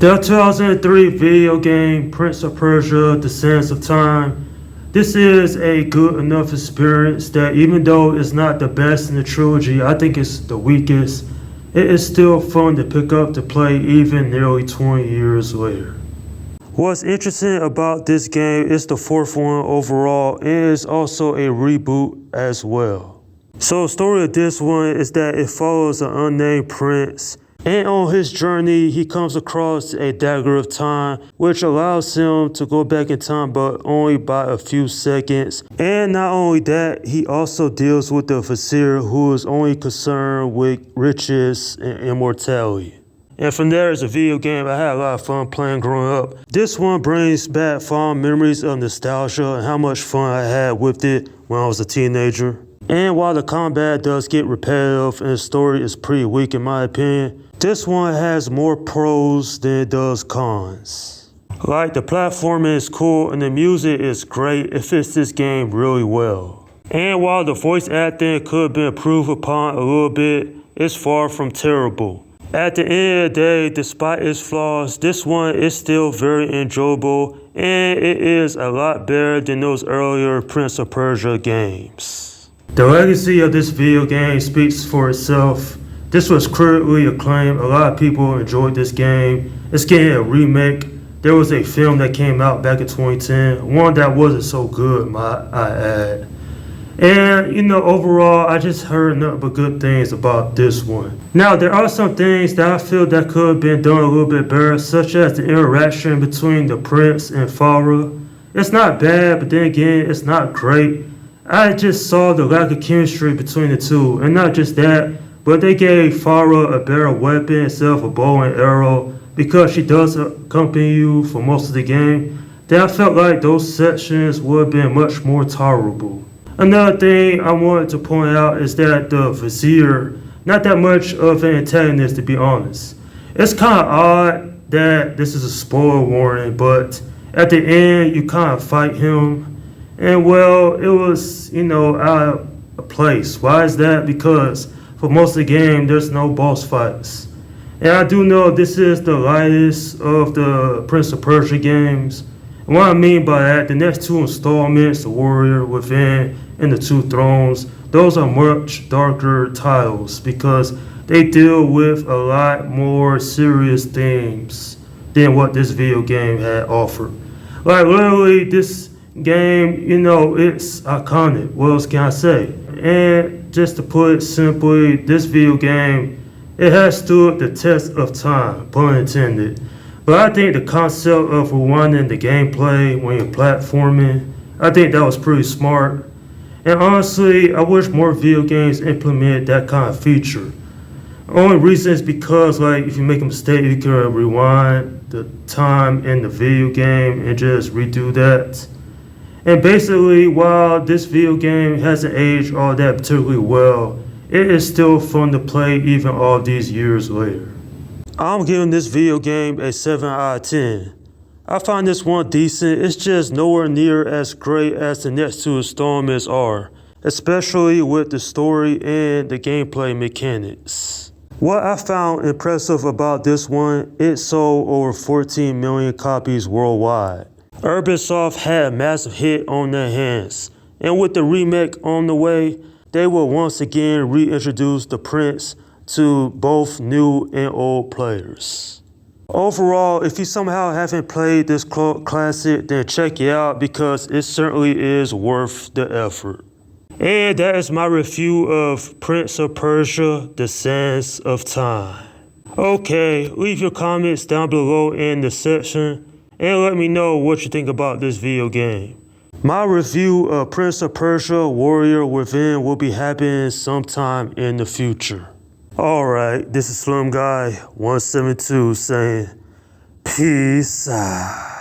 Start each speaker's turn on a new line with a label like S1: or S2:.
S1: The 2003 video game Prince of Persia: The Sands of Time. This is a good enough experience that even though it's not the best in the trilogy, I think it's the weakest. It is still fun to pick up to play even nearly 20 years later. What's interesting about this game is the fourth one overall. It is also a reboot as well. So the story of this one is that it follows an unnamed prince, and on his journey he comes across a dagger of time, which allows him to go back in time but only by a few seconds. And not only that, he also deals with the vizier, who is only concerned with riches and immortality. And from there, it's a video game I had a lot of fun playing growing up. This one brings back fond memories of nostalgia and how much fun I had with it when I was a teenager. And while the combat does get repetitive and the story is pretty weak in my opinion, this one has more pros than it does cons. Like, the platforming is cool and the music is great. It fits this game really well. And while the voice acting could have been improved upon a little bit, it's far from terrible. At the end of the day, despite its flaws, this one is still very enjoyable, and it is a lot better than those earlier Prince of Persia games. The legacy of this video game speaks for itself. This was critically acclaimed. A lot of people enjoyed this game. It's getting a remake. There was a film that came out back in 2010, one that wasn't so good, I add. And, overall, I just heard nothing but good things about this one. Now, there are some things that I feel that could have been done a little bit better, such as the interaction between the prince and Farah. It's not bad, but then again, it's not great. I just saw the lack of chemistry between the two, and not just that, but they gave Farah a better weapon instead of a bow and arrow, because she does accompany you for most of the game. Then I felt like those sections would have been much more tolerable. Another thing I wanted to point out is that the vizier, not that much of an antagonist to be honest. It's kind of odd that this is a spoiler warning, but at the end you kind of fight him, and well, it was, out of place. Why is that? Because for most of the game there's no boss fights. And I do know this is the lightest of the Prince of Persia games. And what I mean by that, the next two installments, The Warrior Within and The Two Thrones, those are much darker titles because they deal with a lot more serious themes than what this video game had offered. Like, literally, this game, it's iconic. What else can I say? And just to put it simply, this video game, it has stood the test of time, pun intended. But I think the concept of rewinding the gameplay when you're platforming, I think that was pretty smart. And honestly, I wish more video games implemented that kind of feature. The only reason is because, if you make a mistake, you can rewind the time in the video game and just redo that. And basically, while this video game hasn't aged all that particularly well, it is still fun to play even all these years later. I'm giving this video game a 7 out of 10. I find this one decent. It's just nowhere near as great as the next two installments are, especially with the story and the gameplay mechanics. What I found impressive about this one, it sold over 14 million copies worldwide. Ubisoft had a massive hit on their hands, and with the remake on the way, they will once again reintroduce the prince to both new and old players. Overall, if you somehow haven't played this classic, then check it out because it certainly is worth the effort. And that is my review of Prince of Persia: The Sands of Time. Okay, leave your comments down below in the section and let me know what you think about this video game. My review of Prince of Persia: Warrior Within will be happening sometime in the future. Alright, this is Slim Guy 172 saying peace out.